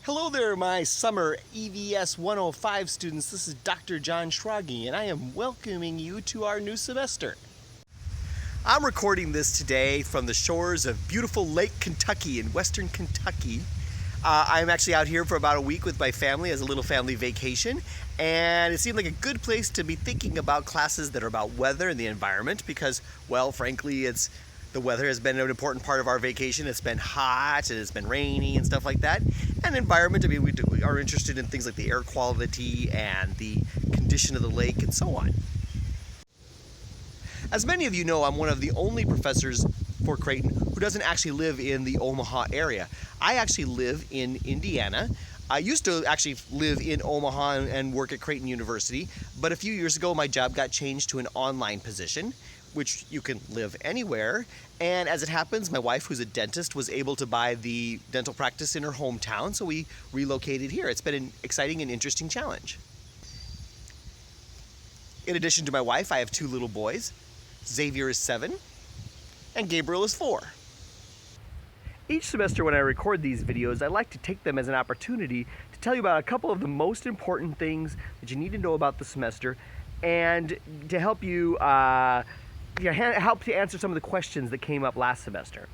Hello there, my summer EVS 105 students. This is Dr. John Schragi, and I am welcoming you to our new semester. I'm recording this today from the shores of beautiful Lake Kentucky in western Kentucky. I'm actually out here for about a week with my family as a little family vacation, and it seemed like a good place to be thinking about classes that are about weather and the environment because, well, frankly, the weather has been an important part of our vacation. It's been hot and it's been rainy and stuff like that. And environment, I mean, we are interested in things like the air quality and the condition of the lake and so on. As many of you know, I'm one of the only professors for Creighton who doesn't actually live in the Omaha area. I actually live in Indiana. I used to actually live in Omaha and work at Creighton University, but a few years ago my job got changed to an online position, which you can live anywhere. And as it happens, my wife, who's a dentist, was able to buy the dental practice in her hometown, so we relocated here. It's been an exciting and interesting challenge. In addition to my wife, I have two little boys. Xavier is 7, and Gabriel is 4. Each semester when I record these videos, I like to take them as an opportunity to tell you about a couple of the most important things that you need to know about the semester and to help you help to answer some of the questions that came up last semester.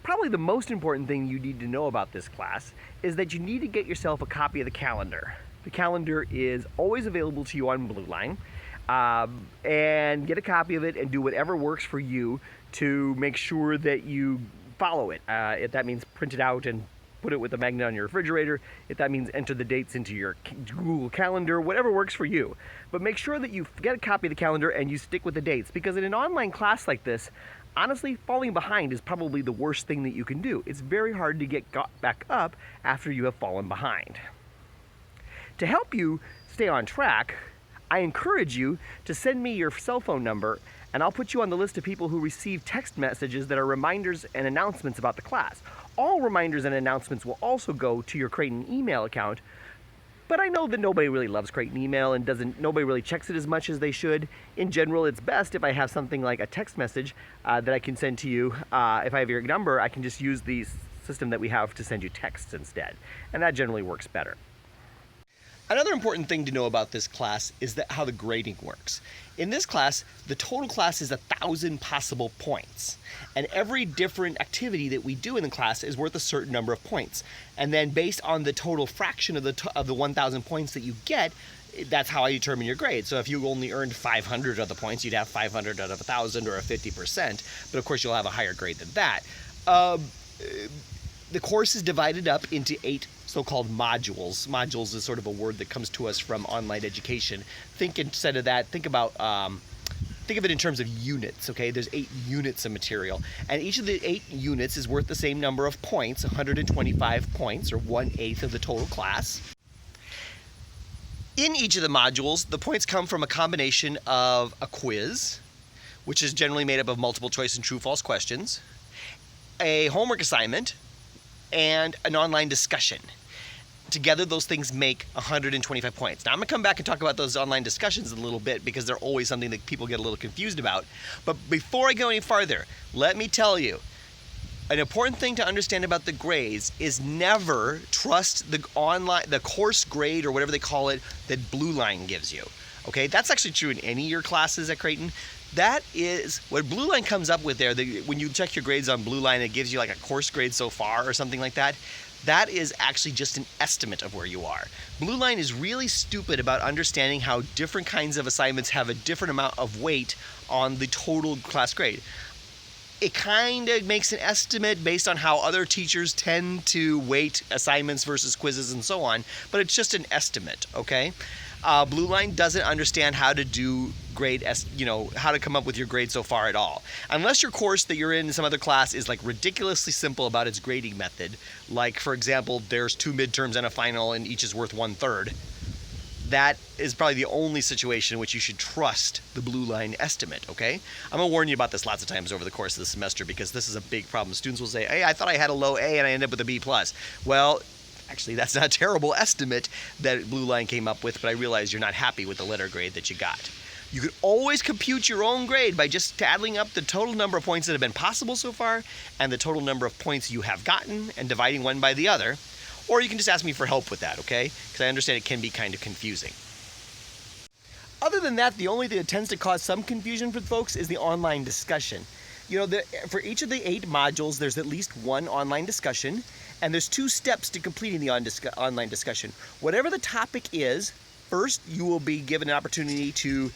Probably the most important thing you need to know about this class is that you need to get yourself a copy of the calendar. The calendar is always available to you on Blue Line, and get a copy of it and do whatever works for you to make sure that you follow it. If that means print it out and put it with a magnet on your refrigerator, if that means enter the dates into your Google Calendar, whatever works for you. But make sure that you get a copy of the calendar and you stick with the dates, because in an online class like this, honestly, falling behind is probably the worst thing that you can do. It's very hard to get back up after you have fallen behind. To help you stay on track, I encourage you to send me your cell phone number, and I'll put you on the list of people who receive text messages that are reminders and announcements about the class. All reminders and announcements will also go to your Creighton email account, but I know that nobody really loves Creighton email and nobody really checks it as much as they should. In general, it's best if I have something like a text message that I can send to you. If I have your number, I can just use the system that we have to send you texts instead, and that generally works better. Another important thing to know about this class is how the grading works. In this class, the total class is 1,000 possible points. And every different activity that we do in the class is worth a certain number of points. And then based on the total fraction of the 1,000 points that you get, that's how I determine your grade. So if you only earned 500 of the points, you'd have 500 out of 1,000 or a 50%. But of course, you'll have a higher grade than that. The course is divided up into 8 so-called modules. Modules is sort of a word that comes to us from online education. Instead of that, think of it in terms of units, okay? There's 8 units of material, and each of the 8 units is worth the same number of points, 125 points, or 1/8 of the total class. In each of the modules, the points come from a combination of a quiz, which is generally made up of multiple choice and true-false questions, a homework assignment, and an online discussion. Together, those things make 125 points. Now, I'm going to come back and talk about those online discussions in a little bit because they're always something that people get a little confused about. But before I go any farther, let me tell you, an important thing to understand about the grades is never trust the course grade or whatever they call it that Blue Line gives you. Okay, that's actually true in any of your classes at Creighton. That is what Blue Line comes up with there. When you check your grades on Blue Line, it gives you like a course grade so far or something like that. That is actually just an estimate of where you are. Blue Line is really stupid about understanding how different kinds of assignments have a different amount of weight on the total class grade. It kind of makes an estimate based on how other teachers tend to weight assignments versus quizzes and so on, but it's just an estimate, okay? Blue Line doesn't understand how to do how to come up with your grade so far at all. Unless your course that you're in some other class is like ridiculously simple about its grading method, like for example, there's 2 midterms and a final and each is worth 1/3. That is probably the only situation in which you should trust the Blue Line estimate, okay? I'm gonna warn you about this lots of times over the course of the semester because this is a big problem. Students will say, hey, I thought I had a low A and I ended up with a B+. Well, actually, that's not a terrible estimate that Blue Line came up with, but I realize you're not happy with the letter grade that you got. You can always compute your own grade by just tallying up the total number of points that have been possible so far and the total number of points you have gotten and dividing one by the other. Or you can just ask me for help with that, okay? Because I understand it can be kind of confusing. Other than that, the only thing that tends to cause some confusion for folks is the online discussion. You know, for each of the 8 modules, there's at least one online discussion, and there's 2 steps to completing the online discussion. Whatever the topic is, first you will be given an opportunity to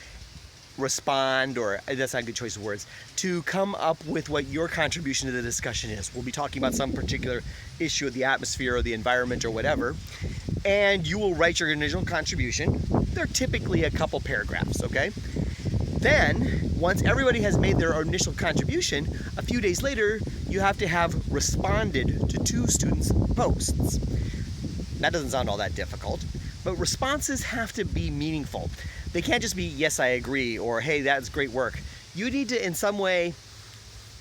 respond, or that's not a good choice of words, to come up with what your contribution to the discussion is. We'll be talking about some particular issue of the atmosphere or the environment or whatever, and you will write your initial contribution. They're typically a couple paragraphs, okay? Then, once everybody has made their initial contribution, a few days later, you have to have responded to 2 students' posts. That doesn't sound all that difficult, but responses have to be meaningful. They can't just be, yes, I agree, or hey, that's great work. You need to, in some way,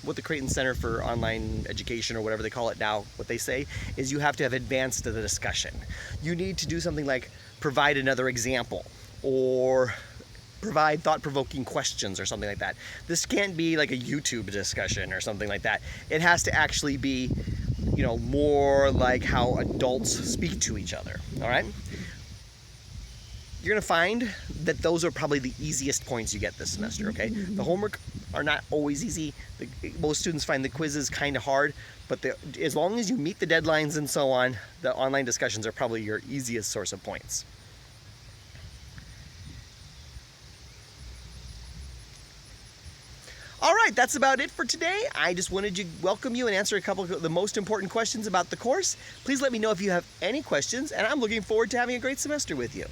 what the Creighton Center for Online Education, or whatever they call it now, what they say, is you have to have advanced the discussion. You need to do something like provide another example, or provide thought-provoking questions, or something like that. This can't be like a YouTube discussion or something like that. It has to actually be, you know, more like how adults speak to each other, all right? You're gonna find that those are probably the easiest points you get this semester, okay? The homework are not always easy. Most students find the quizzes kind of hard, but as long as you meet the deadlines and so on, the online discussions are probably your easiest source of points. All right, that's about it for today. I just wanted to welcome you and answer a couple of the most important questions about the course. Please let me know if you have any questions, and I'm looking forward to having a great semester with you.